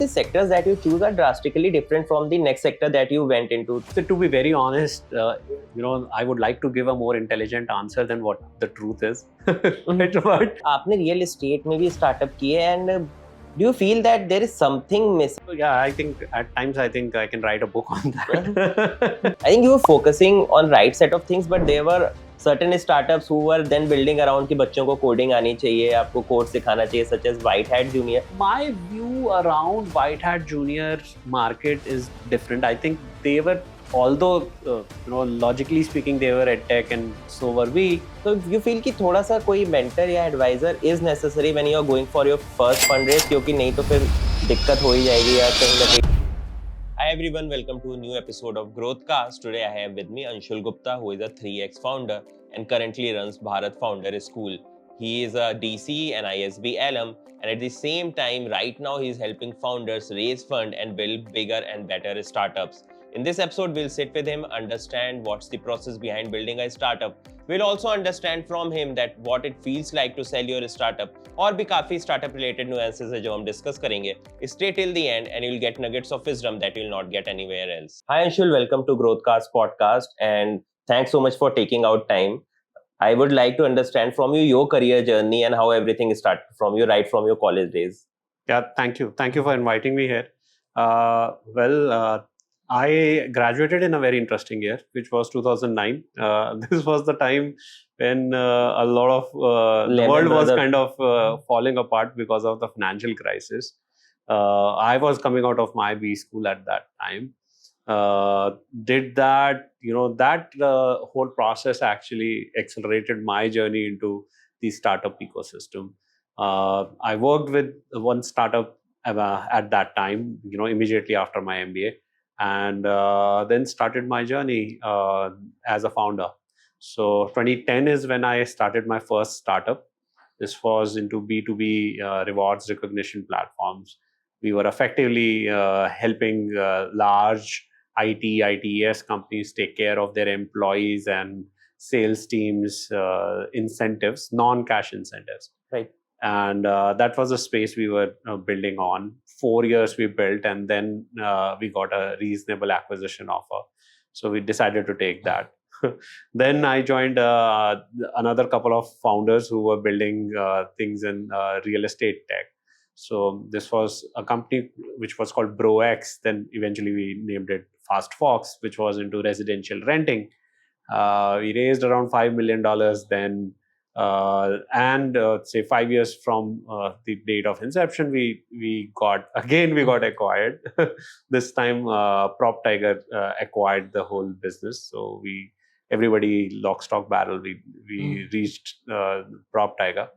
The sectors that you choose are drastically different from the next sector that you went into. So to be very honest, I would like to give a more intelligent answer than what the truth is. But आपने real estate में भी startup किए and do you feel that there is something missing? yeah, I think at times I can write a book on that. I think you were focusing on right set of things, but there were certain startups who were then building around कि बच्चों को coding आनी चाहिए, आपको code सिखाना चाहिए, such as White Hat Junior. My view around White Hat Junior market is different. I think they were, although logically speaking, they were EdTech and so were we. So you feel कि थोड़ा सा कोई mentor या advisor is necessary when you are going for your first fundraise, क्योंकि नहीं तो फिर दिक्कत हो ही जाएगी या कहीं ना कहीं. Hi everyone, welcome to a new episode of GrowthCast. Today I have with me Anshul Gupta, who is a 3X founder and currently runs Bharat Founder School. He is a DC and ISB alum, and at the same time, right now he is helping founders raise fund and build bigger and better startups. In this episode, we'll sit with him, understand what's the process behind building a startup. We'll also understand from him that what it feels like to sell your startup, और भी काफी startup related nuances है जो हम discuss करेंगे. Stay till the end and you'll get nuggets of wisdom that you'll not get anywhere else. Hi Anshul, welcome to GrowthCast podcast and thanks so much for taking out time. I would like to understand from you your career journey and how everything started from you right from your college days. Yeah, thank you. Thank you for inviting me here. I graduated in a very interesting year, which was 2009. This was the time when a lot of the world was kind of falling apart because of the financial crisis. I was coming out of my B school at that time. Did that, that whole process actually accelerated my journey into the startup ecosystem. I worked with one startup at that time, immediately after my MBA. And then started my journey as a founder. So 2010 is when I started my first startup. This was into B2B rewards recognition platforms. We were effectively helping large ITES companies take care of their employees and sales teams incentives, non-cash incentives. Right. And that was a space we were building on. 4 years we built, and then we got a reasonable acquisition offer. So we decided to take that. Then I joined another couple of founders who were building things in real estate tech. So this was a company which was called BroX. Then eventually we named it Fast Fox, which was into residential renting. We raised around $5 million then. And say 5 years from the date of inception, we got acquired. This time, Prop Tiger acquired the whole business. So everybody lock, stock, barrel. We reached Prop Tiger.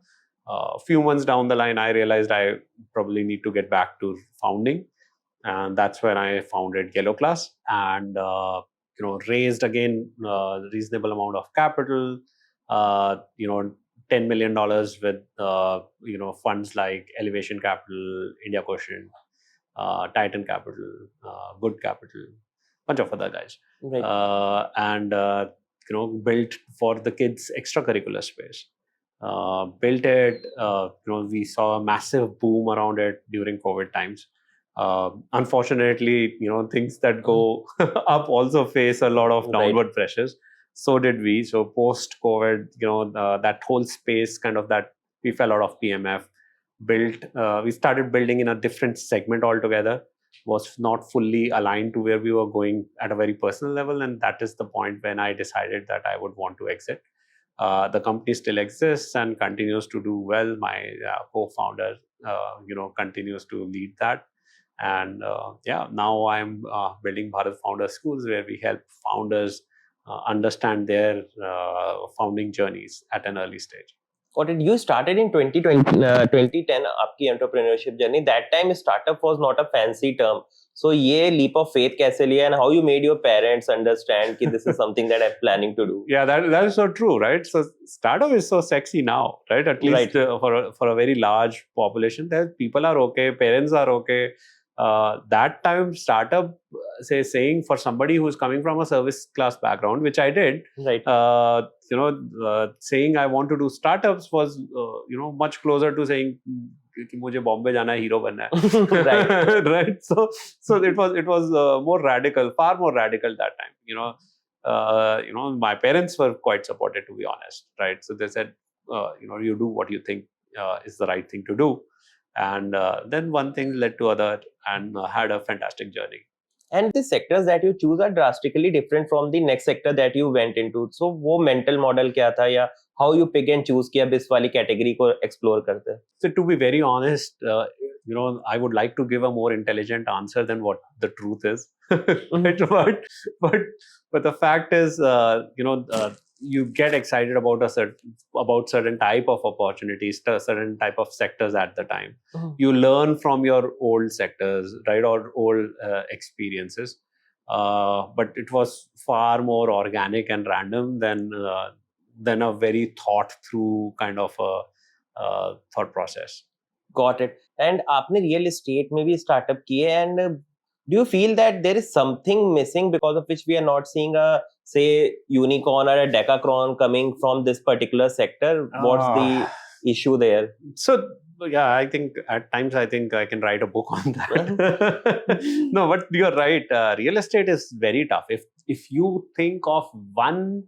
A few months down the line, I realized I probably need to get back to founding, and that's when I founded YellowClass and raised again reasonable amount of capital. $10 million with funds like Elevation Capital, India Quotient, Titan Capital, Good Capital, bunch of other guys, Right. And built for the kids extracurricular space. Built it. We saw a massive boom around it during COVID times. Unfortunately, things that go up also face a lot of downward pressures. So did we. So post-COVID, that whole space that we fell out of PMF. We started building in a different segment altogether. Was not fully aligned to where we were going at a very personal level, and that is the point when I decided that I would want to exit. The company still exists and continues to do well. My co-founder, continues to lead that. And now I'm building Bharat Founder Schools, where we help founders understand their founding journeys at an early stage. Got it. You started in 2010, आपकी entrepreneurship journey. That time, startup was not a fancy term. So, ये leap of faith कैसे लिया and how you made your parents understand कि this is something that I'm planning to do. Yeah, that is so true, right? So, startup is so sexy now, right? At least for a very large population, that people are okay, parents are okay. That time, startup, saying for somebody who's coming from a service class background, which I did, right? Saying I want to do startups was, much closer to saying कि मुझे बॉम्बे जाना है, hero बनना है. Right. Right. So it was more radical, far more radical that time. My parents were quite supportive, to be honest. Right. So they said, you do what you think is the right thing to do, and then one thing led to other, and had a fantastic journey. And the sectors that you choose are drastically different from the next sector that you went into. So वो mental model क्या था, या how you pick and choose कि अब इस वाली category को explore करते हैं? So to be very honest, I would like to give a more intelligent answer than what the truth is. Right? But the fact is, you get excited about certain type of opportunities, certain type of sectors at the time. You learn from your old sectors, right, or old experiences. But it was far more organic and random than a very thought through kind of a thought process. Got it. And आपने real estate में भी startup किए, and do you feel that there is something missing because of which we are not seeing a, say, unicorn or a decacron coming from this particular sector? What's the issue there? So yeah, I think at times I can write a book on that. No, but you're right. Real estate is very tough. If you think of one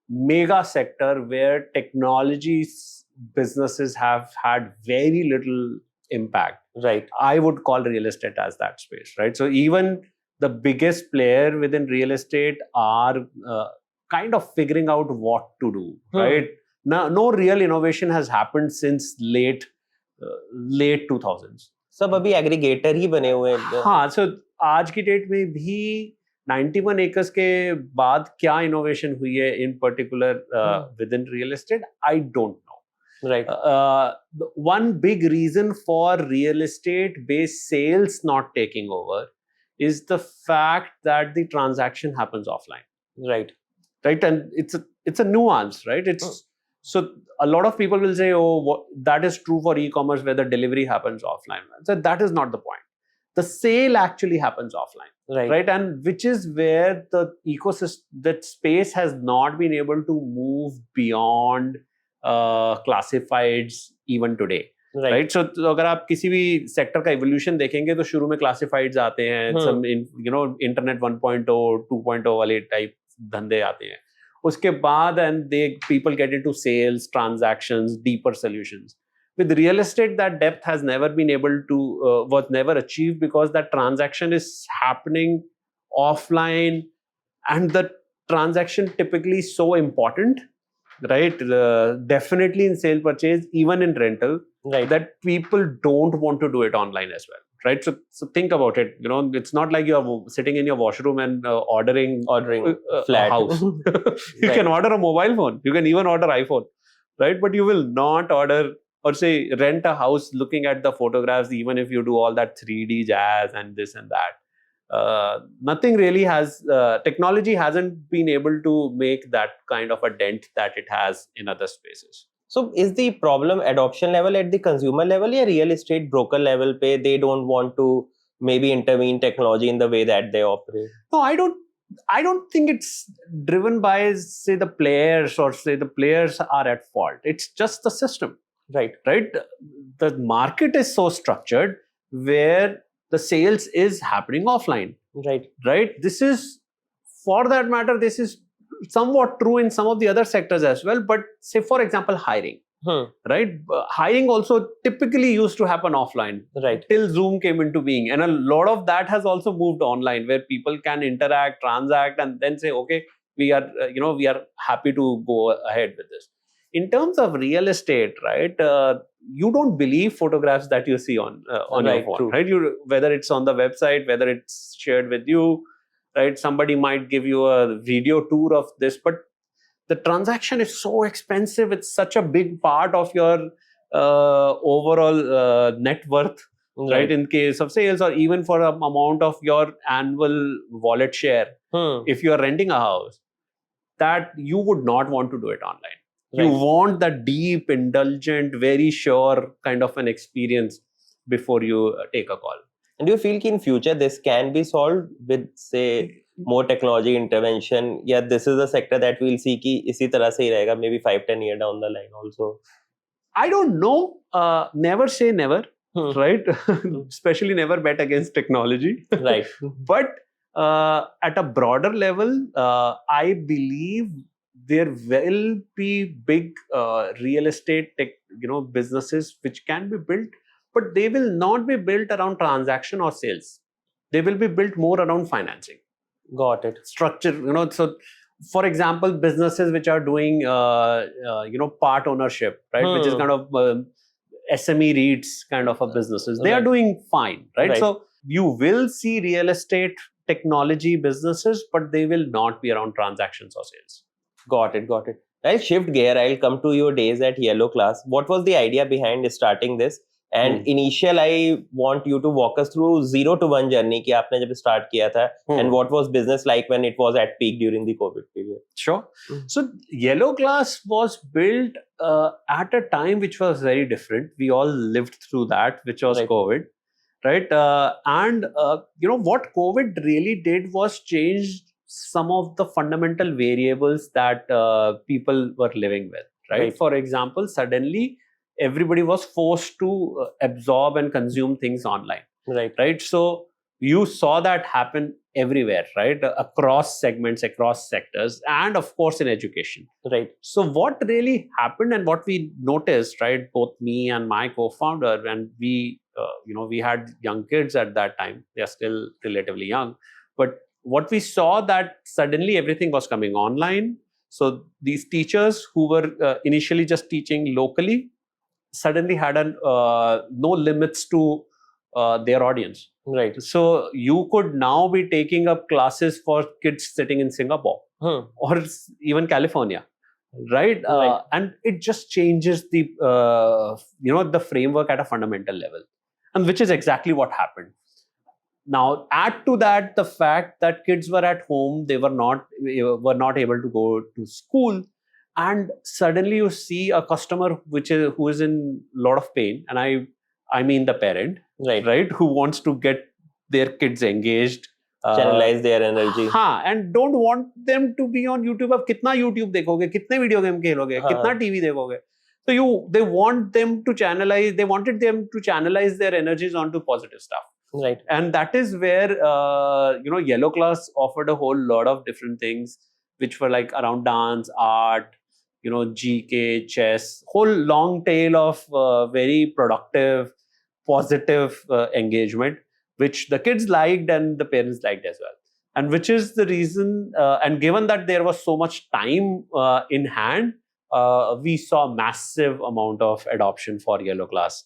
mega sector where technology businesses have had very little impact, right, I would call real estate as that space, right? So even the biggest player within real estate are kind of figuring out what to do, right? Now, no real innovation has happened since late 2000s. सब अभी aggregator ही बने हुए हैं. हाँ, so आज की date में भी 91 acres के बाद क्या innovation हुई है in particular within real estate, I don't know. Right. One big reason for real estate based sales not taking over is the fact that the transaction happens offline. Right. Right, and it's a nuance, right? So a lot of people will say, that is true for e-commerce where the delivery happens offline. So that is not the point. The sale actually happens offline, right? And which is where the ecosystem, that space has not been able to move beyond classifieds even today. Right. So अगर आप किसी भी sector का evolution देखेंगे तो शुरू में classifieds आते हैं, some internet 1.0, 2.0 वाले type धंधे आते हैं. उसके बाद and people get into sales, transactions, deeper solutions. With real estate, that depth has never been able to was never achieved because that transaction is happening offline, and the transaction typically is so important, right? Definitely in sale purchase, even in rental, right, that people don't want to do it online as well, right? So think about it. It's not like you're sitting in your washroom and ordering flat a house. You can order a mobile phone. You can even order iPhone, right? But you will not order or say rent a house looking at the photographs, even if you do all that 3D jazz and this and that. Nothing really has, technology hasn't been able to make that kind of a dent that it has in other spaces. So is the problem adoption level at the consumer level, or real estate broker level pe they don't want to maybe intervene technology in the way that they operate? No, I don't think it's driven by, say, the players, or say the players are at fault. It's just the system. Right. The market is so structured where the sales is happening offline. Right. This is, for that matter, this is somewhat true in some of the other sectors as well. But say, for example, hiring. Right. Hiring also typically used to happen offline. Right. Till Zoom came into being, and a lot of that has also moved online, where people can interact, transact, and then say, okay, we are happy to go ahead with this. In terms of real estate, right, you don't believe photographs that you see on your phone, true. Right? Whether it's on the website, whether it's shared with you, right? Somebody might give you a video tour of this, but the transaction is so expensive. It's such a big part of your overall net worth, right? In case of sales, or even for an amount of your annual wallet share. If you are renting a house, that you would not want to do it online. You want that deep, indulgent, very sure kind of an experience before you take a call. And do you feel in future this can be solved with, say, more technology intervention? Yeah, this is a sector that we'll see ki isi tarah se hi rahega, maybe 5-10 years down the line also. I don't know. Never say never. right? Especially never bet against technology. Right. But at a broader level, I believe there will be big real estate tech, businesses which can be built, but they will not be built around transaction or sales. They will be built more around financing. Got it. Structure, so for example, businesses which are doing part ownership, right, which is kind of SME REITs kind of a businesses, they are doing fine, right? So you will see real estate technology businesses, but they will not be around transactions or sales. Got it. I'll shift gear. I'll come to your days at YellowClass. What was the idea behind starting this? And initial, I want you to walk us through 0 to 1 journey कि आपने जब start किया था, and what was business like when it was at peak during the COVID period? Sure. So YellowClass was built at a time which was very different. We all lived through that, which was COVID, right? And what COVID really did was change some of the fundamental variables that people were living with, right? For example, suddenly everybody was forced to absorb and consume things online, right? So you saw that happen everywhere, right? Across segments, across sectors, and of course in education, right? So what really happened and what we noticed, right, both me and my co-founder, and we we had young kids at that time. They are still relatively young, but what we saw that suddenly everything was coming online. So these teachers who were initially just teaching locally suddenly had no limits to their audience. Right. So you could now be taking up classes for kids sitting in Singapore or even California. Right. And it just changes the the framework at a fundamental level, and which is exactly what happened. Now, add to that the fact that kids were at home, they were not able to go to school, and suddenly you see a customer who is in a lot of pain, and I mean the parent, right, who wants to get their kids engaged, channelize their energy, and don't want them to be on YouTube. अब कितना YouTube देखोगे, कितने video game खेलोगे, कितना TV देखोगे. So they wanted them to channelize their energies onto positive stuff. Right. And that is where YellowClass offered a whole lot of different things, which were like around dance, art, GK, chess, whole long tail of very productive, positive engagement, which the kids liked and the parents liked as well. And which is the reason, and given that there was so much time in hand, we saw massive amount of adoption for YellowClass,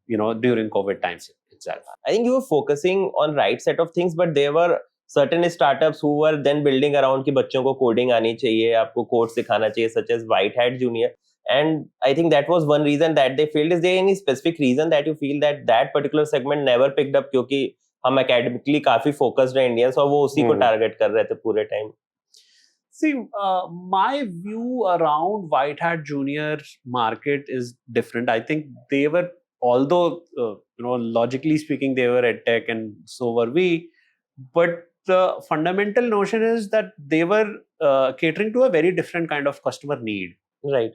during COVID times itself. I think you were focusing on right set of things, but there were certain startups who were then building around कि बच्चों को coding आनी चाहिए, आपको code सिखाना चाहिए, such as White Hat Junior. And I think that was one reason that they failed. Is there any specific reason that you feel that particular segment never picked up? क्योंकि हम academically काफी focused हैं Indians, और वो उसी को target कर रहे थे पूरे time. See, my view around White Hat Junior market is different. I think they were, although logically speaking, they were EdTech and so were we, but the fundamental notion is that they were catering to a very different kind of customer need. Right.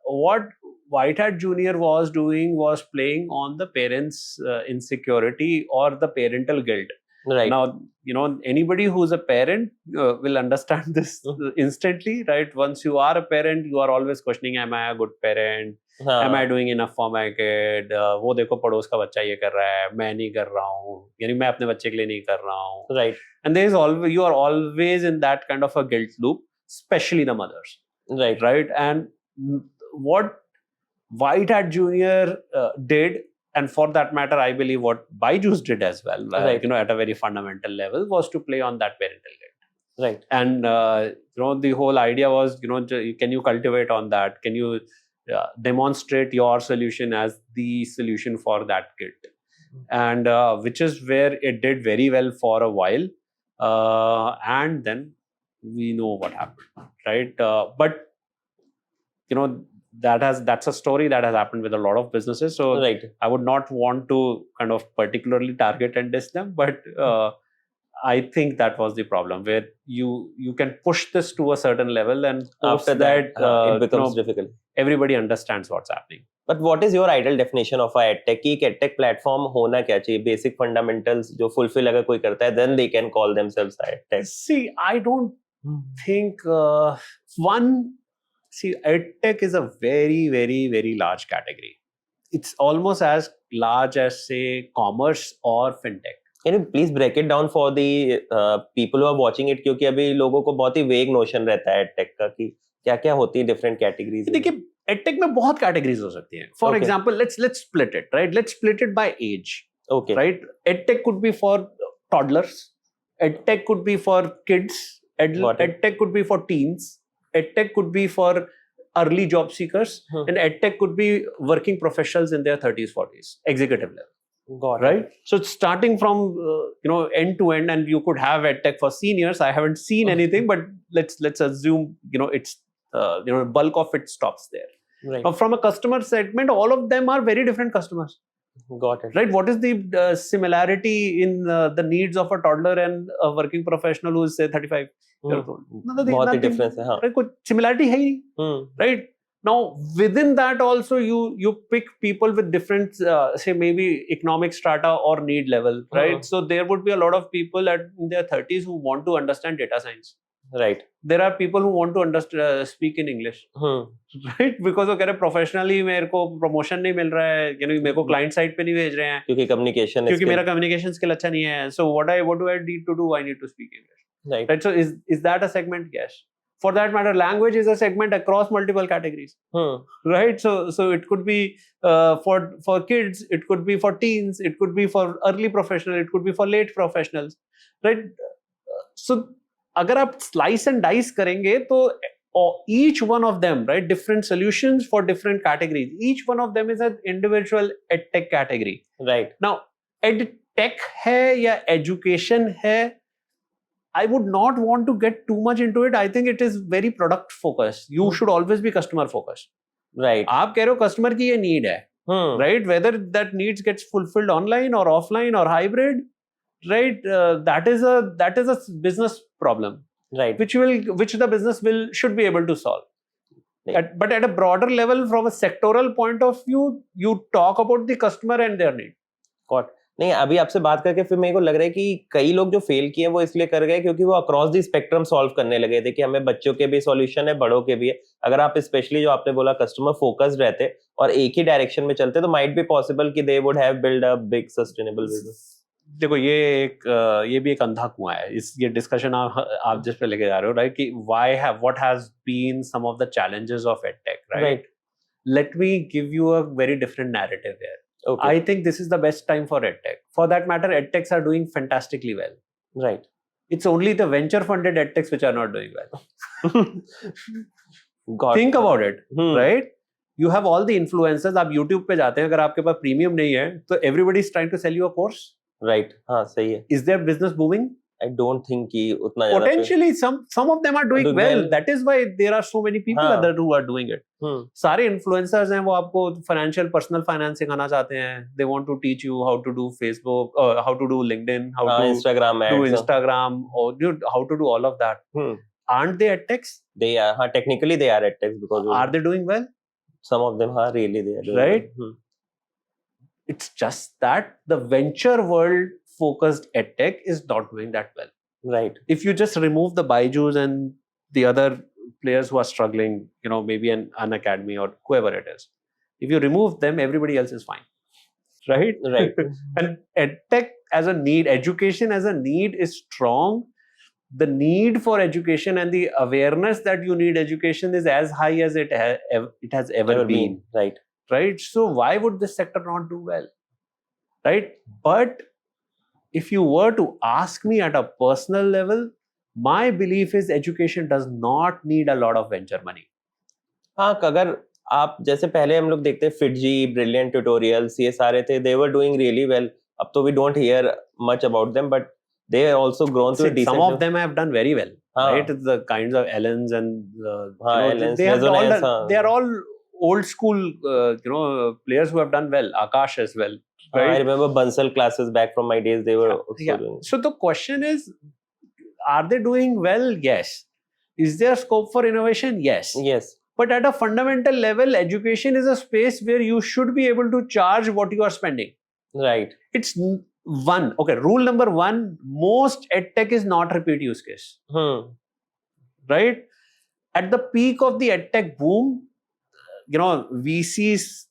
What White Hat Junior was doing was playing on the parents' insecurity or the parental guilt. Right. Now, anybody who's a parent will understand this instantly, right? Once you are a parent, you are always questioning, am I a good parent? Am I doing enough for my kid? वो देखो पड़ोस का बच्चा ये कर रहा है, मैं नहीं कर रहा हूँ, यानी मैं अपने बच्चे के लिए नहीं कर रहा हूँ. Right. And you are always in that kind of a guilt loop, especially the mothers. Right. And what White Hat Junior did, and for that matter, I believe what Byju's did as well, at a very fundamental level, was to play on that parental guilt. Right. And the whole idea was, can you cultivate on that? Can you demonstrate your solution as the solution for that guilt? And which is where it did very well for a while, and then we know what happened, right? But that's a story that has happened with a lot of businesses. So I would not want to kind of particularly target and diss them, but I think that was the problem, where you can push this to a certain level, and after that it becomes difficult. Everybody understands what's happening. But what is your ideal definition of a edtech? कि एक edtech platform होना क्या चाहिए? Basic fundamentals जो fulfill अगर कोई करता है, then they can call themselves a edtech. See, I don't think edtech is a very, very, very large category. It's almost as large as, say, commerce or fintech. Can you please break it down for the people who are watching it? क्योंकि अभी लोगों को बहुत ही वेग notion रहता है edtech का कि क्या क्या होती है डिफरेंट कैटेगरीज. देखिए edtech में बहुत कैटेगरीज हो सकती हैं. For example, let's split it, right? Let's split it by age. Okay. Right? EdTech could be for toddlers. EdTech could be for kids. EdTech could be for teens. EdTech could be for early job seekers. And EdTech could be working professionals in their 30s, 40s, executive level. Got right? It. So it's starting from end to end, and you could have EdTech for seniors. I haven't seen anything, but let's assume it's bulk of it stops there. Right. Now, from a customer segment, all of them are very different customers. Got it. Right? What is the similarity in the needs of a toddler and a working professional who is say 35 years old? Nothing difference है. Right? कोई similarity है ही नहीं. Right? Now, within that also, you pick people with different, say maybe economic strata or need level, right? So there would be a lot of people in their 30s who want to understand data science. Right. There are people who want to understand speak in English, right? Because वो कह रहे professionally मेरे को promotion नहीं मिल रहा है, मेरे को client side पे नहीं भेज रहे हैं. क्योंकि मेरा communication skill अच्छा नहीं है. So what do I need to do? I need to speak English. Right. So is that a segment? Yes. For that matter, language is a segment across multiple categories, right? So it could be for kids, it could be for teens, it could be for early professionals, it could be for late professionals, right? So, अगर आप slice and dice करेंगे, तो each one of them, right, different solutions for different categories. Each one of them is an individual edtech category. Right. Now, edtech है या education है, I would not want to get too much into it. I think it is very product focused. You should always be customer focused. Right. आप कह रहे हो customer की ये need है, right? Whether that needs gets fulfilled online or offline or hybrid, right? That is a business problem, right? Which the business should be able to solve. Right. But at a broader level, from a sectoral point of view, you talk about the customer and their need. Got. नहीं, अभी आपसे बात करके फिर मेरे को लग रहा है कि कई लोग जो फेल किए वो इसलिए कर गए क्योंकि वो अक्रॉस द स्पेक्ट्रम सॉल्व करने लगे थे कि हमें बच्चों के भी सॉल्यूशन है, बड़ों के भी है. अगर आप स्पेशली जो आपने बोला कस्टमर फोकस्ड रहते और एक ही डायरेक्शन में चलते तो माइट बी पॉसिबल कि they would have build a big sustainable business. देखो ये भी एक अंधा कुआं है. ये डिस्कशन आप जिस पे लेके जा रहे हो, राइट, कि what has been some of the challenges of edtech, right? Let me give you a very different narrative here. Okay. I think this is the best time for edtech. For that matter, edtechs are doing fantastically well. Right. It's only the venture-funded edtechs which are not doing well. Think about it, right? You have all the influencers. आप YouTube पे जाते हैं, अगर आपके पास premium नहीं है, तो everybody is trying to sell you a course. Right. हाँ, सही है. Is their business booming? I don't think कि उतना ज़्यादा. Potentially, some of them are doing well. That is why there are so many people who are doing it. सारे influencers हैं, वो आपको personal finance सिखाना चाहते हैं. They want to teach you how to do Facebook, how to do LinkedIn, how to Instagram ads, do Instagram, or how to do all of that. Aren't they edtechs? They are. Technically, they are edtechs because. Are they doing well? Some of them are really they are doing right. Well. It's just that the venture world focused edtech is not doing that well. Right. If you just remove the Byju's and the other players who are struggling, maybe an academy or whoever it is, if you remove them, everybody else is fine. Right? Right. And edtech as a need, education as a need is strong. The need for education and the awareness that you need education is as high as it has ever been. Right. Right. So why would this sector not do well? Right. But if you were to ask me at a personal level, my belief is education does not need a lot of venture money. हाँ, अगर आप जैसे पहले हम लोग देखते FIITJEE, brilliant tutorials, ये सारे थे, they were doing really well. अब तो we don't hear much about them, but they are also grown to a decent. Some of them have done very well, right? The kinds of Ellens and they are all old school, players who have done well. Akash as well. Right? I remember Bansal classes back from my days. They were also doing. So the question is, are they doing well? Yes. Is there scope for innovation? Yes. Yes. But at a fundamental level, education is a space where you should be able to charge what you are spending. Right. It's one. Okay, rule number one, most edtech is not repeat use case. Right? At the peak of the edtech boom, VCs,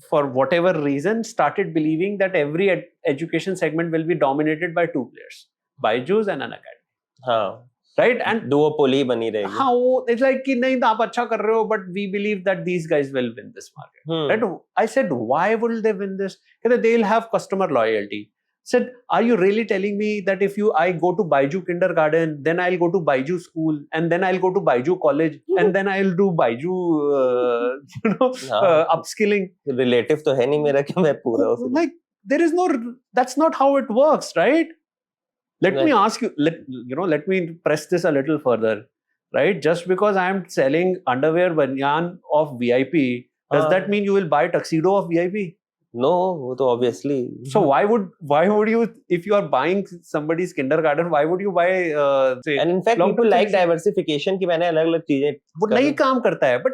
for whatever reason, started believing that every education segment will be dominated by two players, Byju's and Unacademy. Right? And duopoly bani rahegi. It's like कि नहीं तो आप अच्छा कर रहे हो, but we believe that these guys will win this market. Right? I said, why would they win this? They'll have customer loyalty. Said, are you really telling me that if I go to Baiju kindergarten, then I'll go to Baiju school, and then I'll go to Baiju college, and then I'll do Baiju, upskilling? Relative to hai nahi mera ki main pura ho. Like, that's not how it works, right? Let me ask you, let me press this a little further, right? Just because I am selling underwear banyan of VIP, does that mean you will buy tuxedo of VIP? No, obviously. So why would you, if you are buying somebody's kindergarten, why would you buy? And in fact, people like diversification कि मैंने अलग-अलग चीजें. वो नहीं काम करता है, but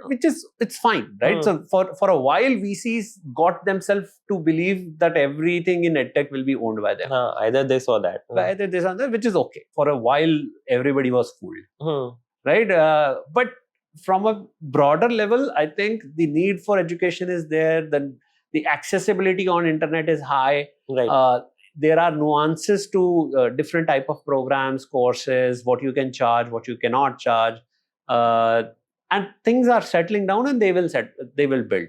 it's fine, right? So for a while, VCs got themselves to believe that everything in edtech will be owned by them. Either they saw that. Either they saw that, which is okay. For a while, everybody was fooled, right? But from a broader level, I think the need for education is there. The accessibility on internet is high. Right. There are nuances to different type of programs, courses, what you can charge, what you cannot charge, and things are settling down, and they will build.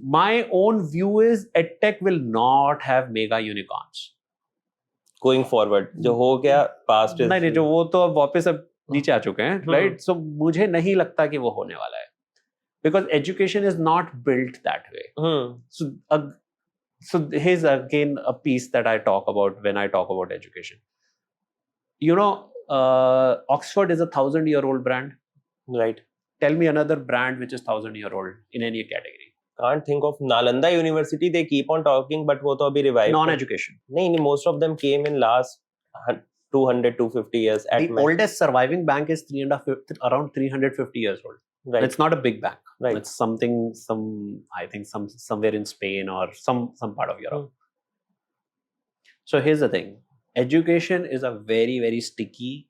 My own view is edtech will not have mega unicorns going forward. जो हो गया past is. नहीं, जो वो तो अब वापस अब नीचे आ चुके हैं, right? So मुझे नहीं लगता कि वो होने वाला है. Because education is not built that way. So here's again a piece that I talk about when I talk about education. Oxford is a 1,000-year-old brand. Right. Tell me another brand which is 1,000-year-old in any category. Can't think of. Nalanda University, they keep on talking, but वो तो अभी revived. Non-education. नहीं, most of them came in last 200, 250 years. The oldest surviving bank is around 350 years old. Right. It's not a big bank. Right. It's I think somewhere in Spain or some part of Europe. So here's the thing. Education is a very, very sticky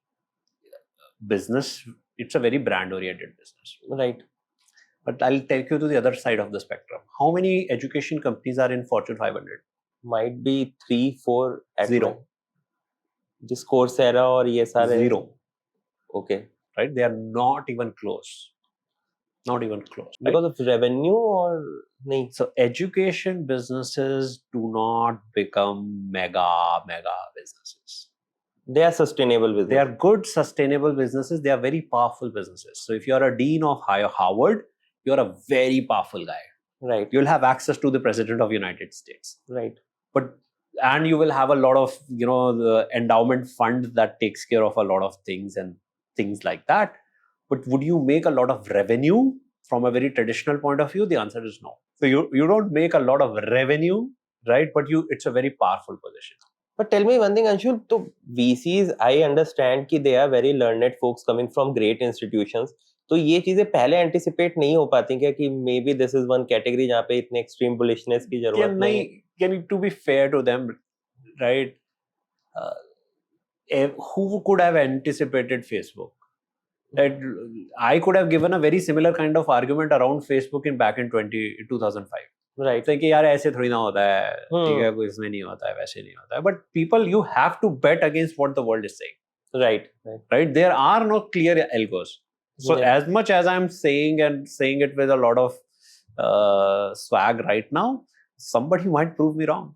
business. It's a very brand-oriented business. Right. But I'll take you to the other side of the spectrum. How many education companies are in Fortune 500? Might be 3, 4 at 0. Just Coursera or ESR. 0. Okay. Right? They are not even close. Not even close. Because of revenue or nahi? So education businesses do not become mega businesses. They are sustainable businesses. They are good sustainable businesses. They are very powerful businesses. So if you are a dean of Harvard, you're a very powerful guy. Right. You'll have access to the president of the United States. Right. And you will have a lot of, the endowment fund that takes care of a lot of things and things like that. But would you make a lot of revenue from a very traditional point of view? The answer is no. So you don't make a lot of revenue, right? But it's a very powerful position. But tell me one thing, Anshul. So VCs, I understand that they are very learned folks coming from great institutions. तो ये चीजें पहले anticipate नहीं हो पाती क्या कि maybe this is one category जहाँ पे इतने extreme bullishness की जरूरत नहीं. To be fair to them, right? Who could have anticipated Facebook? That I could have given a very similar kind of argument around Facebook back in 2005. Right. Like यार ऐसे थोड़ी ना होता है, ठीक है, कोई इसमें नहीं होता है, वैसे नहीं होता है. But people, you have to bet against what the world is saying. Right. There are no clear algos. So as much as I'm saying it with a lot of swag right now, somebody might prove me wrong.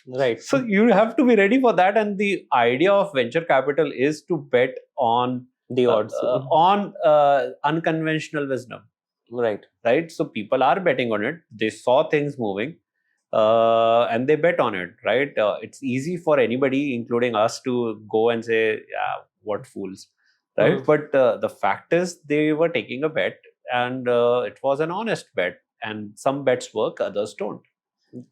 Right. So you have to be ready for that. And the idea of venture capital is to bet on the odds, on unconventional wisdom. Right. So people are betting on it. They saw things moving and they bet on it. Right. It's easy for anybody, including us, to go and say, yeah, what fools. Right. But the fact is they were taking a bet, and it was an honest bet. And some bets work, others don't.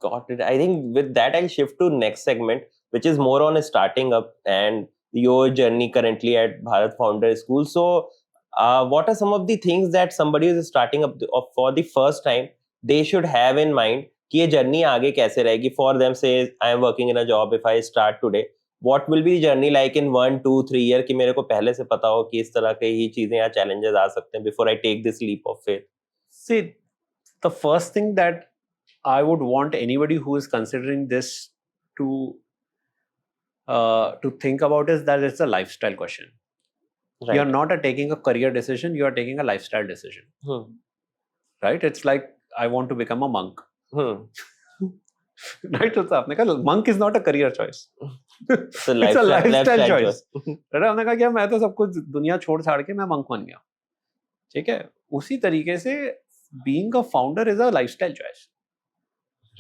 Got it. I think with that, I'll shift to next segment, which is more on starting up and your journey currently at Bharat Founder School. So what are some of the things that somebody who is starting up for the first time they should have in mind कि ये journey आगे कैसे रहेगी? For them, say I am working in a job, if I start today, what will be the journey like in 1, 2, 3 year कि मेरे को पहले से पता हो कि इस तरह के ही चीजें या challenges आ सकते हैं before I take this leap of faith? See, the first thing that I would want anybody who is considering this to think about is that it's a lifestyle question. Right. You're not taking a career decision, you are taking a lifestyle decision. Right? It's like I want to become a monk. Right? So आपने कहा monk is not a career choice. It's a lifestyle choice. Right? हमने कहा कि मैं तो सब कुछ दुनिया छोड़ छाड़ के मैं monk बन गया. ठीक है? उसी तरीके से being a founder is a lifestyle choice.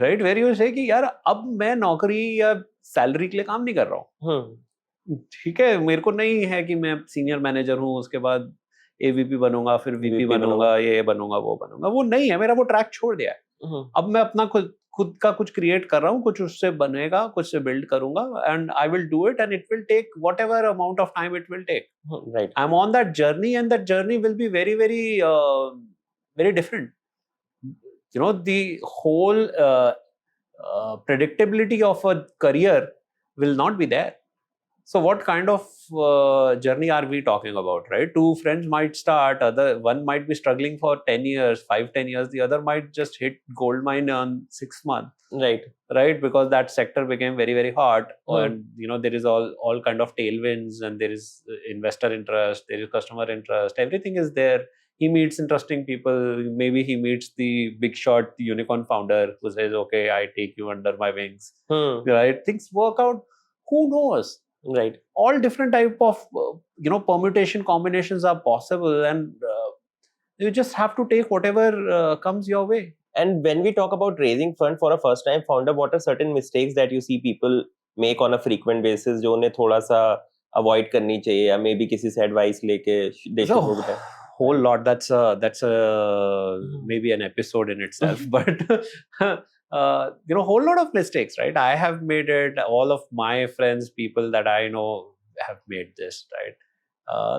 Right? Where you say कि यार अब मैं नौकरी या सैलरी के लिए काम नहीं कर रहा हूँ. ठीक है, मेरे को नहीं है कि मैं सीनियर मैनेजर हूँ, उसके बाद एवीपी बनूंगा, फिर वीपी बनूंगा, ये बनूंगा, वो नहीं है. मेरा वो ट्रैक छोड़ दिया है. अब मैं अपना खुद का कुछ क्रिएट कर रहा हूँ, कुछ उससे बनेगा, कुछ से बिल्ड करूंगा, and I will do it, and it will take whatever amount of time it will take. Right. I am on that journey, and that journey will be very very very different. You know, the whole predictability of a career will not be there. So what kind of journey are we talking about, right? Two friends might start, one might be struggling for 10 years, 5-10 years, the other might just hit gold mine on 6 months. Right, because that sector became very, very hot, and you know, there is all kind of tailwinds, and there is investor interest, there is customer interest, everything is there. He meets interesting people. Maybe he meets the big shot unicorn founder who says, okay, I take you under my wings. Right? Things work out. Who knows? Right. All different type of, permutation combinations are possible, and you just have to take whatever comes your way. And when we talk about raising fund for a first time founder, what are certain mistakes that you see people make on a frequent basis जो उन्हें थोड़ा सा avoid करनी चाहिए, या maybe किसी से advice लेके they should go with that? Whole lot. That's a maybe an episode in itself. But whole lot of mistakes, right? I have made it. All of my friends, people that I know, have made this, right?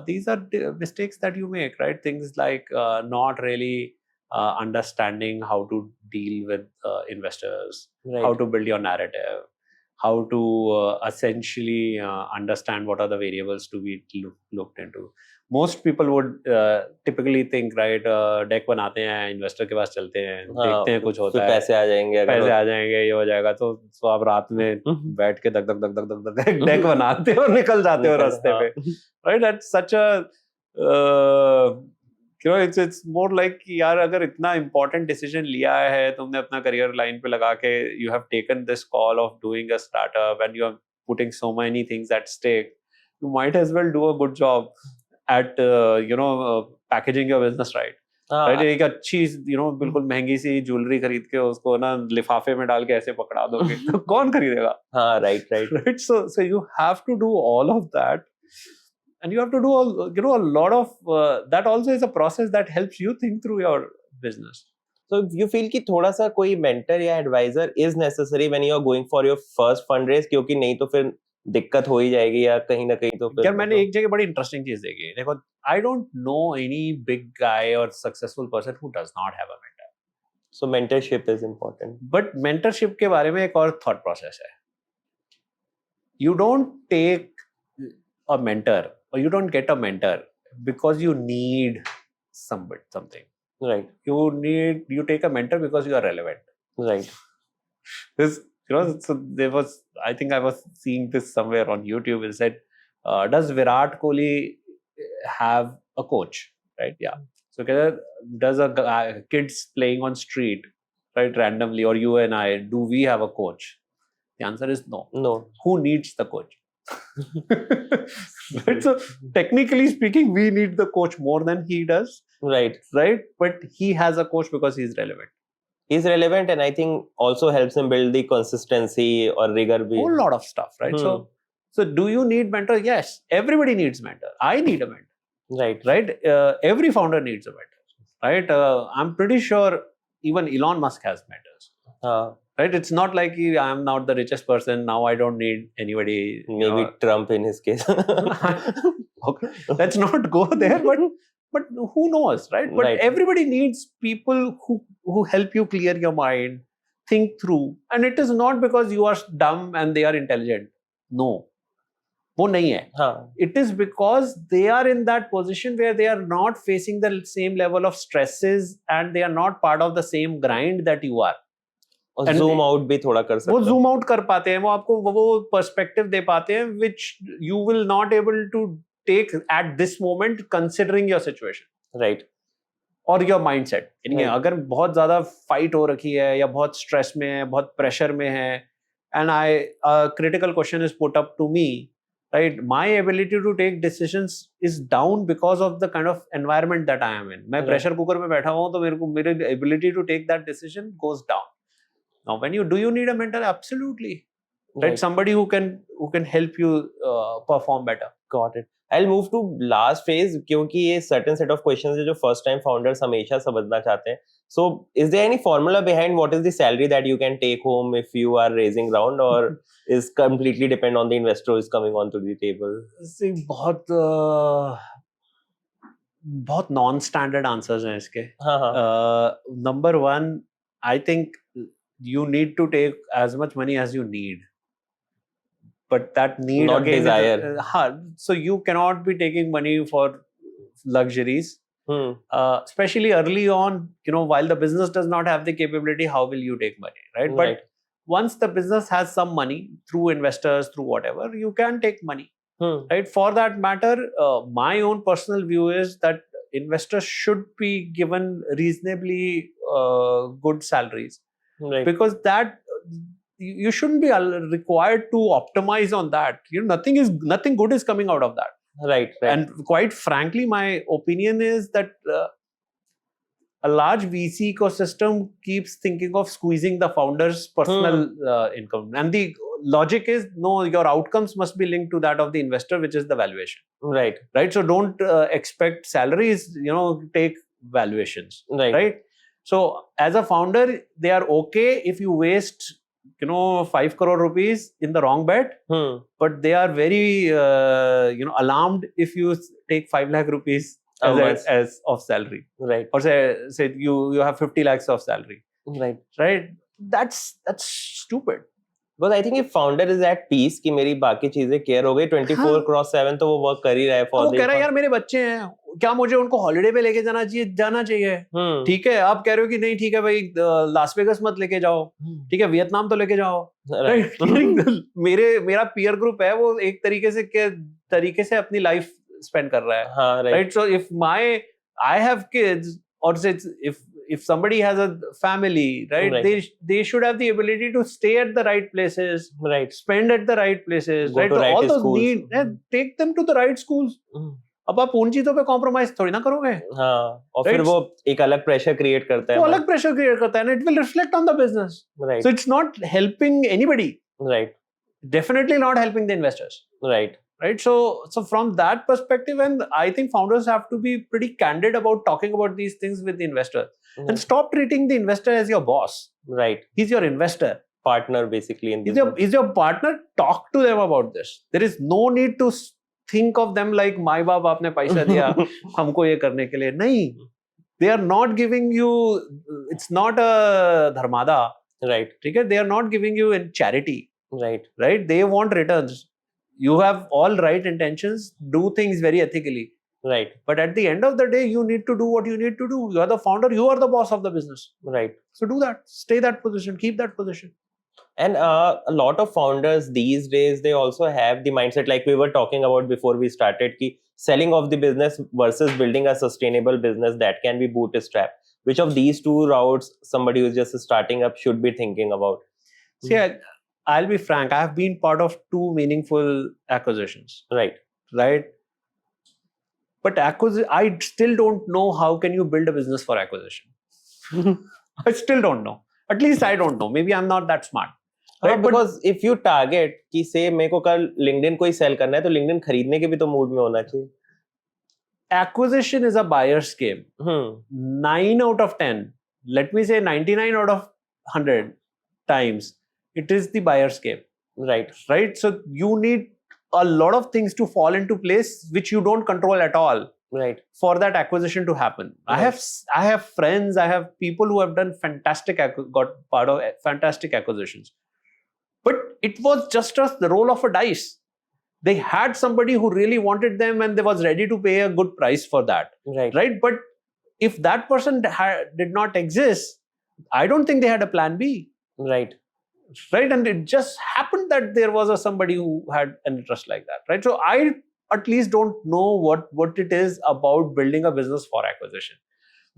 These are mistakes that you make, right? Things like not really understanding how to deal with investors, Right. how to build your narrative, how to essentially understand what are the variables to be looked into. Most people would typically think, right, deck बनाते हैं, investor के पास चलते हैं, देखते हैं कुछ होता है, पैसे आ जाएंगे, ये हो जाएगा, तो आप रात में बैठ के दग deck बनाते हो और निकल जाते हो रास्ते पे. Right? That's such a it's more like कि यार अगर इतना important decision लिया है तुमने अपना career line पे लगा के, you have taken this call of doing a startup and you are putting so many things at stake, you might as well do a good job at packaging your business right. Right? एक अच्छी बिल्कुल महंगी सी jewellery खरीद के उसको ना लिफाफे में डाल के ऐसे पकड़ा दोगे तो कौन खरीदेगा? हाँ, right. So you have to do all of that, and you have to do a lot of that. Also is a process that helps you think through your business. So you feel कि थोड़ा सा कोई mentor या advisor is necessary when you are going for your first fundraise, क्योंकि नहीं तो फिर दिक्कत हो ही जाएगी, या कहीं ना कहीं तो फिर. यार मैंने एक जगह बड़ी इंटरेस्टिंग चीज देखी. देखो, I don't know any big guy or successful person who does not have a mentor. So mentorship is important. But mentorship के बारे में एक और thought process है. You don't take a mentor or you don't get a mentor because you need something. Right. You take a mentor because you are relevant. Right. So there was, I think I was seeing this somewhere on YouTube. It said, does Virat Kohli have a coach? Right? Yeah. So does a kids playing on street, right, randomly, or you and I, do we have a coach? The answer is no. No. Who needs the coach? Right? So technically speaking, we need the coach more than he does. Right. Right? But he has a coach because he's relevant. He's relevant, and I think also helps him build the consistency or rigor. Whole lot of stuff, right? So do you need mentor? Yes, everybody needs mentor. I need a mentor. Right? Every founder needs a mentor. Right? I'm pretty sure even Elon Musk has mentors. Right? It's not like I am not the richest person. Now I don't need anybody. Maybe Trump in his case. Okay, let's not go there. but who knows, right? But Right. everybody needs people who help you clear your mind, think through. And it is not because you are dumb and they are intelligent. No. वो नहीं है. हाँ. It is because they are in that position where they are not facing the same level of stresses and they are not part of the same grind that you are. और zoom out भी थोड़ा कर सकते वो हैं. zoom out कर पाते हैं, वो आपको वो perspective दे पाते हैं which you will not able to take at this moment considering your situation. Right. और your mindset. Right. अगर बहुत ज़्यादा fight हो रखी है या बहुत stress में है, बहुत pressure में है, and a critical question is put up to me, right? My ability to take decisions is down because of the kind of environment that I am in. मैं pressure cooker में बैठा हूँ तो मेरी ability to take that decision goes down. Now, do you need a mentor? Absolutely, right? Somebody who can help you perform better. Got it. I'll move to last phase क्योंकि ये certain set of questions है जो first time founders हमेशा समझना चाहते हैं. So, is there any formula behind what is the salary that you can take home if you are raising round, or is completely depend on the investor who is coming onto the table? See, बहुत non-standard answers हैं इसके. Number one, I think you need to take as much money as you need, but that need not again desire. So you cannot be taking money for luxuries, especially early on. While the business does not have the capability, how will you take money, right? But once the business has some money through investors, through whatever, you can take money, right? For that matter, my own personal view is that investors should be given reasonably good salaries. Right. Because that you shouldn't be required to optimize on that. Nothing good is coming out of that. Right. And quite frankly, my opinion is that a large VC ecosystem keeps thinking of squeezing the founder's personal income, and the logic is no, your outcomes must be linked to that of the investor, which is the valuation. Right. So don't expect salaries. Take valuations. Right. So as a founder, they are okay if you waste 5 crore rupees in the wrong bet, but they are very alarmed if you take 5 lakh rupees as of salary. Right. Or say you have 50 lakhs of salary. Right. That's stupid. Because I think if founder is at peace कि मेरी बाकी चीजें care हो गई 24/7 तो वो work कर ही रहा है. वो कह रहा है यार मेरे बच्चे हैं, क्या मुझे उनको हॉलिडे पे लेके जाना चाहिए. ठीक है, आप कह रहे हो कि नहीं ठीक है भाई लास वेगस मत लेके जाओ, ठीक है वियतनाम तो लेके जाओ. मेरा पीयर ग्रुप है, वो एक तरीके से अपनी लाइफ स्पेंड कर रहा है. Right. So if I have kids, or say if somebody has a family, right? They should have the ability to stay at the right places, right? Spend at the right places, right? So all those need, take them to the right schools. अब आप उन चीजों पे compromise थोड़ी ना करोगे. हाँ, और फिर वो एक अलग प्रेशर क्रिएट करता है. वो अलग प्रेशर क्रिएट करता है, and it will reflect on the business. Right. So it's not helping anybody. Right. Definitely not helping the investors. Right. Right. So from that perspective, and I think founders have to be pretty candid about talking about these things with the investor, and stop treating the investor as your boss. Right. He's your investor. Partner, basically. He's your partner. Talk to them about this. There is no need to think of them like माई बाप आपने पैसा दिया हमको ये करने के लिए. नहीं, they are not giving you, it's not a dharmada. Right. ठीक है, they are not giving you in charity. Right. They want returns. You have all right intentions, do things very ethically. Right. But at the end of the day, you need to do what you need to do. You are the founder, you are the boss of the business. Right. So do that. Stay that position, keep that position. And a lot of founders these days, they also have the mindset like we were talking about before we started, ki selling off the business versus building a sustainable business that can be bootstrapped. Which of these two routes somebody who's just starting up should be thinking about? See, I'll be frank, I have been part of 2 meaningful acquisitions. Right. But I still don't know how can you build a business for acquisition. I still don't know. At least I don't know. Maybe I'm not that smart. Right? Because if you target कि say मेरे को कल LinkedIn को ही sell करना है तो LinkedIn खरीदने के भी तो mood में होना चाहिए. Acquisition is a buyer's game. 9 out of 10, let me say 99 out of 100 times, it is the buyer's game. Right. So you need a lot of things to fall into place which you don't control at all. Right. for that acquisition to happen. Right. I have friends, I have people who have done got part of fantastic acquisitions, but it was just the roll of a dice. They had somebody who really wanted them and they was ready to pay a good price for that. Right. But if that person did not exist, I don't think they had a plan B. Right. And it just happened that there was somebody who had an interest like that, right? So I at least don't know what it is about building a business for acquisition,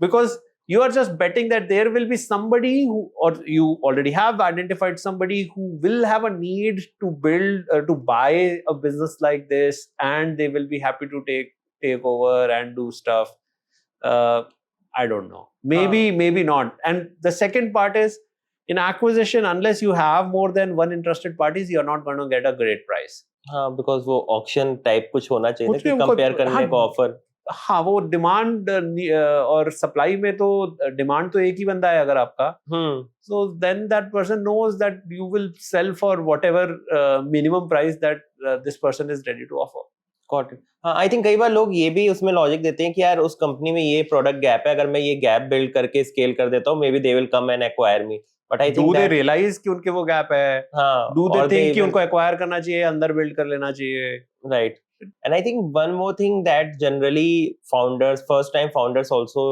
because you are just betting that there will be somebody who, or you already have identified somebody who will have a need to build to buy a business like this, and they will be happy to take over and do stuff. I don't know, maybe not. And the second part is, in acquisition, unless you have more than one interested parties, you're not going to get a great price. हाँ, because वो auction type कुछ होना चाहिए ना कुछ कि भी उनको- compare करने हाँ, को offer. हाँ, वो डिमांड और सप्लाई में तो डिमांड तो एक ही बंदा है अगर आपका, so then that person knows that you will sell for whatever minimum price that this person is ready to offer. Got it. हाँ, I think कई बार लोग ये भी उसमें लॉजिक देते हैं कि यार उस कंपनी में ये प्रोडक्ट गैप है, अगर मैं ये गैप बिल्ड करके स्केल कर देता हूँ, may be they will come and acquire me. But I think do they realize कि उनके वो गैप है? हाँ, do they or think they कि even- उनको एक्वायर करना चाहिए, अंदर बिल्ड कर लेना चाहिए? Right. And I think one more thing that generally founders, first time founders also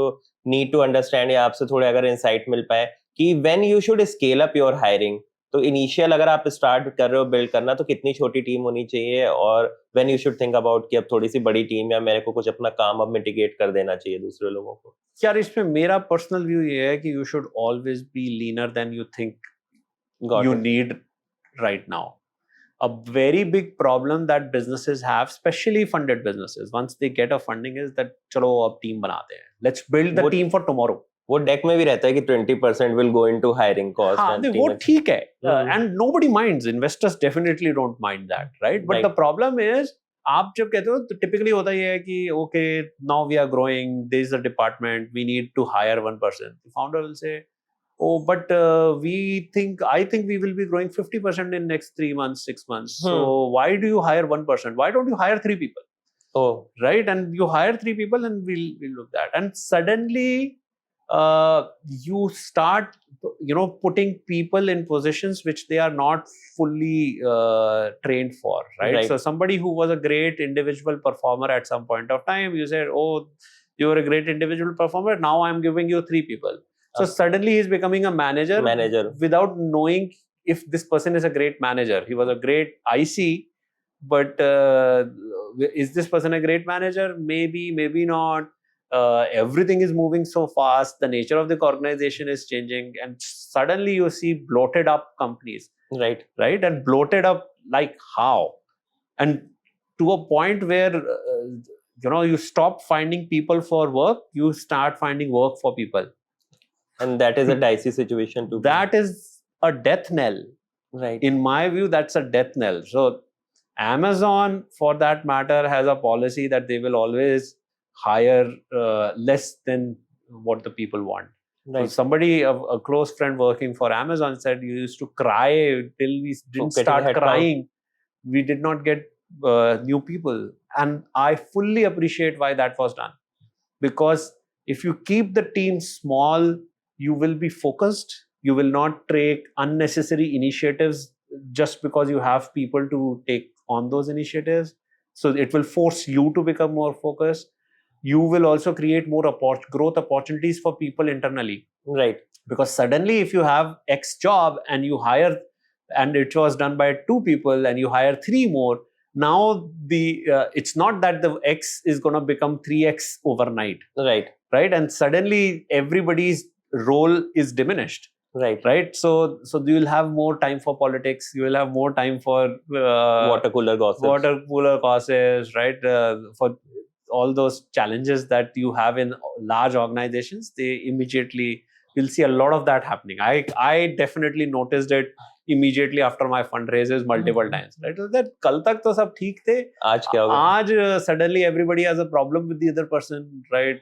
need to understand, या आपसे थोड़े अगर insight मिल पाए कि when you should scale up your hiring, तो इनिशियल अगर आप स्टार्ट कर रहे हो बिल्ड करना, तो कितनी छोटी टीम होनी चाहिए, और when you should think about कि अब थोड़ी सी बड़ी टीम, या मेरे को कुछ अपना काम अब मिटिगेट कर देना चाहिए दूसरे लोगों को. यार इसमें मेरा पर्सनल व्यू ये है कि you should always be leaner than you think you need right now. A very big problem that businesses have, especially funded businesses, once they get a funding, is that चलो अब team बनाते हैं, let's build the team for tomorrow. वो deck में भी रहता है कि 20% will go into hiring cost. हाँ, वो ठीक है, and nobody minds. Investors definitely don't mind that, right? But the problem is, आप जब कहते हो तो typically होता ये है कि okay, now we are growing, there is a department, we need to hire one person. The founder will say, oh, but I think we will be growing 50% in next 3 months, 6 months. So why do you hire one person? Why don't you hire 3 people? Oh, right. And you hire 3 people and we'll look at that. And suddenly you start, putting people in positions which they are not fully trained for, right? So somebody who was a great individual performer at some point of time, you said, oh, you were a great individual performer, now I'm giving you 3 people. So suddenly he's becoming a manager without knowing if this person is a great manager. He was a great IC, but is this person a great manager? Maybe, maybe not. Everything is moving so fast. The nature of the organization is changing, and suddenly you see bloated up companies. Right. And bloated up like how? And to a point where you stop finding people for work, you start finding work for people. And that is a dicey situation too. That is a death knell. Right. In my view, that's a death knell. So Amazon, for that matter, has a policy that they will always hire less than what the people want. Right. So somebody, a close friend working for Amazon, said you used to cry till we didn't start crying. We did not get new people. And I fully appreciate why that was done. Because if you keep the team small, you will be focused. You will not take unnecessary initiatives just because you have people to take on those initiatives. So it will force you to become more focused. You will also create more growth opportunities for people internally. Right. Because suddenly if you have X job and you hire, and it was done by 2 people and you hire 3 more, now it's not that the X is going to become 3X overnight. Right. And suddenly everybody's role is diminished. Right. So you will have more time for politics. You will have more time for water cooler gossips, right? For all those challenges that you have in large organizations, you'll see a lot of that happening. I definitely noticed it immediately after my fundraisers multiple times. Right? That kal tak to sab theek the. Aaj kya hoga? Aaj suddenly everybody has a problem with the other person, right?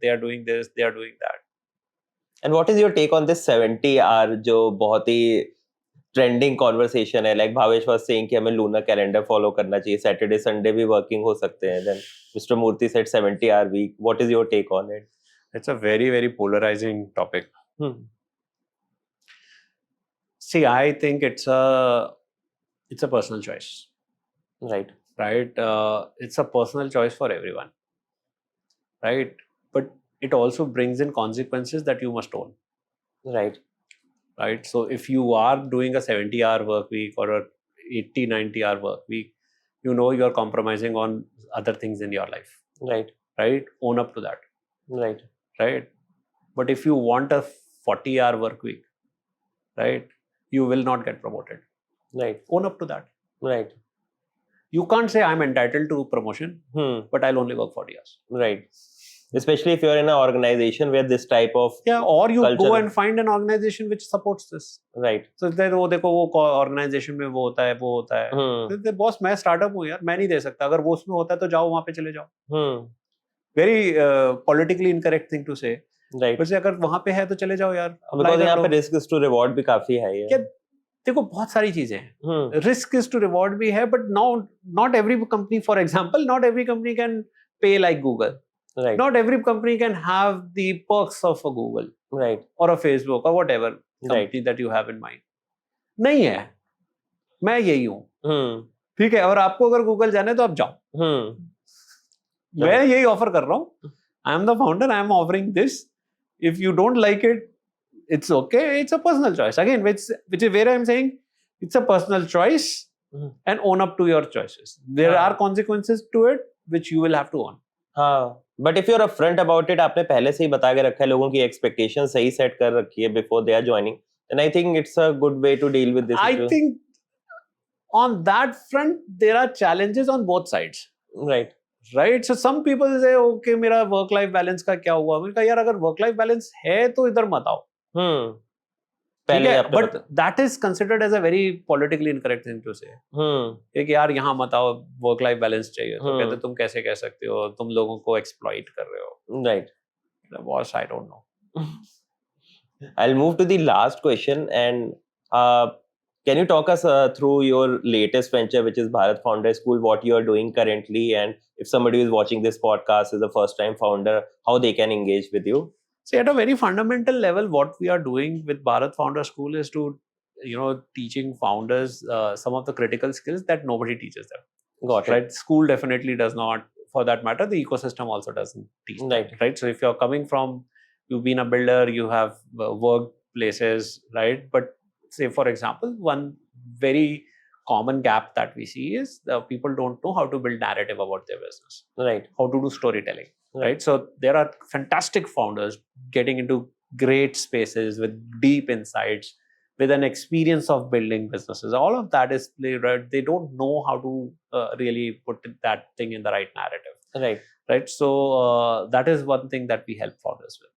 They are doing this, they are doing that. And what is your take on this 70R, जो बहुत ही trending conversation है, like Bhavesh was saying कि हमें lunar calendar follow करना चाहिए, Saturday Sunday भी working हो सकते हैं, then mister Murthy said 70 hour week. What is your take on it? It's a very, very polarizing topic. See, I think it's a personal choice. Right. Right? It's a personal choice for everyone. Right? But it also brings in consequences that you must own. Right. Right? So if you are doing a 70-hour work week or a 80, 90-hour work week, you know you're compromising on other things in your life. Right. Right? Own up to that. Right. Right? But if you want a 40-hour work week, right, you will not get promoted. Right. Own up to that. Right. You can't say I'm entitled to promotion, but I'll only work 40 hours. Right. Especially if you're in an organization where this type of or you culture go and find an organization which supports this. Right. So then वो देखो वो organization में वो होता है तो boss मैं startup हूँ यार, मैं नहीं दे सकता, अगर वो उसमें होता है तो जाओ वहाँ पे चले जाओ. Very politically incorrect thing to say. Right. वैसे अगर वहाँ पे है तो चले जाओ यार. Because यहाँ पे risk is to reward भी काफी है क्या देखो बहुत सारी चीजें हैं. Risk is to reward भी है, but now not every company, for example, not every company can pay like Google. Right. Not every company can have the perks of a Google. Right. Or a Facebook or whatever company that you have in mind. नहीं है. मैं यही हूँ. ठीक है, और आपको अगर Google जाना है तो आप जाओ. मैं यही ऑफर कर रहा हूँ. I am the founder. I am offering this. If you don't like it, it's okay. It's a personal choice. Again, which is where I am saying it's a personal choice and own up to your choices. There are consequences to it which you will have to own. हाँ, but if you're upfront about it, आपने पहले से ही बता के रखा है, लोगों की expectation सही set कर रखी है before they are joining, then I think it's a good way to deal with this issue. I think on that front there are challenges on both sides. Right. Right. So some people say, okay, मेरा work life balance का क्या हुआ? मैंने कहा यार अगर work life balance है तो इधर मत आओ. पहले but that is considered as a very politically incorrect thing to say. कि यार यहाँ मत आओ, work life balance चाहिए. तो कहते तुम कैसे कह सकते हो? तुम लोगों को exploit कर रहे हो. Right. Boss, I don't know. I'll move to the last question, and can you talk us through your latest venture, which is Bharat Founder School, what you are doing currently, and if somebody is watching this podcast is a first-time founder, how they can engage with you? See, at a very fundamental level, what we are doing with Bharat Founder School is to, teaching founders some of the critical skills that nobody teaches them. Got it. Right? School definitely does not. For that matter, the ecosystem also doesn't teach them. Right? So if you're coming from, you've been a builder, you have worked places, right? But say, for example, one very common gap that we see is people don't know how to build narrative about their business. Right. How to do storytelling. Right. So there are fantastic founders getting into great spaces with deep insights, with an experience of building businesses. All of that is right. They don't know how to really put that thing in the right narrative. Right. Right. So that is one thing that we help founders with.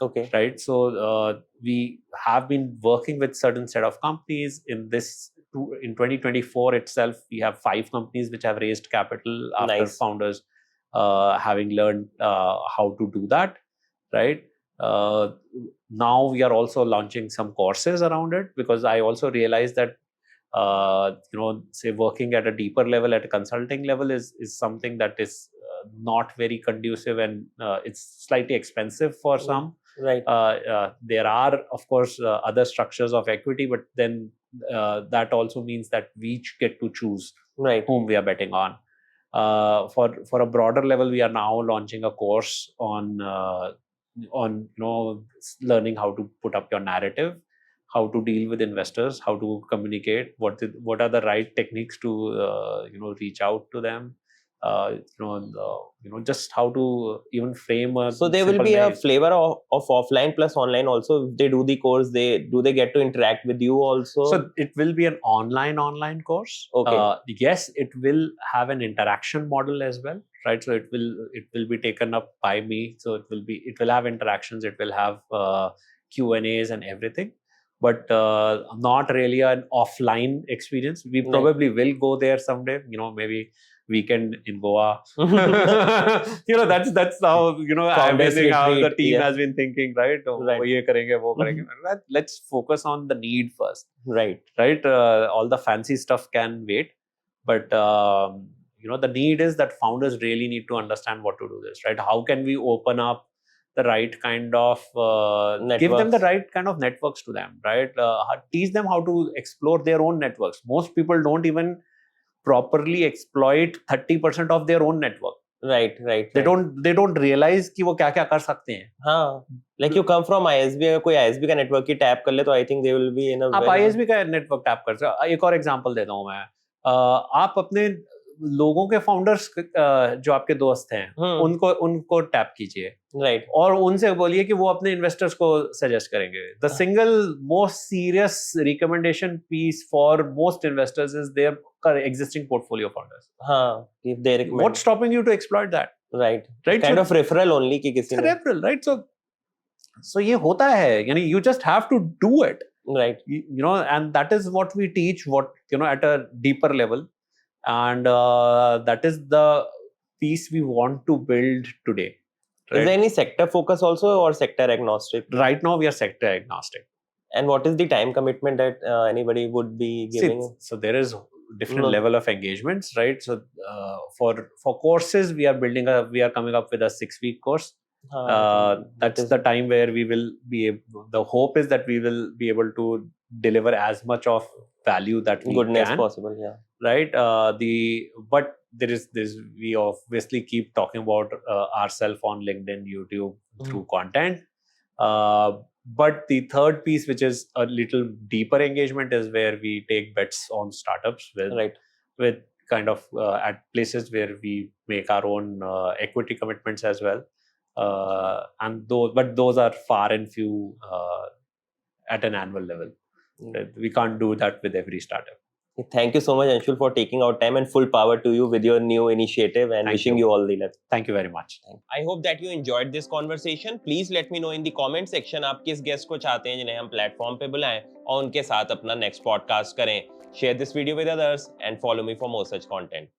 Okay. Right. So we have been working with certain set of companies in 2024 itself. We have 5 companies which have raised capital after founders having learned how to do that. Right. Now we are also launching some courses around it, because I also realized that say working at a deeper level, at a consulting level, is something that is not very conducive, and it's slightly expensive for some. Right. There are, of course, other structures of equity, but then that also means that we get to choose whom we are betting on. For a broader level, we are now launching a course on learning how to put up your narrative, how to deal with investors, how to communicate, what are the right techniques to reach out to them. Just how to even frame a. So there will be a flavor of offline plus online also. If they do the course, they get to interact with you also. So it will be an online course. Okay. Yes, it will have an interaction model as well, right? So it will be taken up by me. So it will have interactions. It will have Q&As and everything. but not really an offline experience. We probably will go there someday, maybe weekend in Goa. That's how, Founders amazing how the retreat, team yeah. has been thinking, right? Right. ये करेंगे, वो करेंगे. Let's focus on the need first. Right. All the fancy stuff can wait, but the need is that founders really need to understand what to do this, right? How can we open up the right kind of give them the Networks. right kind of networks to them, right? Teach them how to explore their own networks. Most people don't even properly exploit 30% of their own network. Right. They don't realize कि वो क्या क्या कर सकते हैं. हाँ, like you come from ISB, अगर कोई ISB का network की tap कर ले तो I think they will be in a आप very ISB का network tap कर सकते हो. एक और एग्जांपल देता हूँ मैं. आप अपने लोगों के फाउंडर्स जो आपके दोस्त हैं उनको टैप कीजिए, राइट, और उनसे बोलिए कि वो अपने इन्वेस्टर्स को सजेस्ट करेंगे. The single most serious recommendation piece for most investors is their existing portfolio founders. हाँ, if they recommend. What's stopping you to exploit that? Right. Kind of referral only कि किसी ने. Referral, right? So ये होता है, यानी you just have to do it. Right. And that is what we teach, at a deeper level. And that is the piece we want to build today. Right? Is there any sector focus also or sector agnostic? Right now we are sector agnostic. And what is the time commitment that anybody would be giving? So there is different level of engagements, right? So for courses, we are coming up with a 6-week course. That's the time where we will be able, the hope is that we will be able to deliver as much of value that we goodness can possible, yeah, right? But there is this, we obviously keep talking about ourselves on LinkedIn, YouTube through content, but the third piece, which is a little deeper engagement, is where we take bets on startups with kind of at places where we make our own equity commitments as well. And those are far and few at an annual level. We can't do that with every startup. Thank you so much, Anshul, for taking out time, and full power to you with your new initiative, and wishing you all the luck. Thank you very much. I hope that you enjoyed this conversation. Please let me know in the comment section आप किस guest को चाहते हैं जिन्हें हम platform पे बुलाएं और उनके साथ अपना next podcast करें. Share this video with others and follow me for more such content.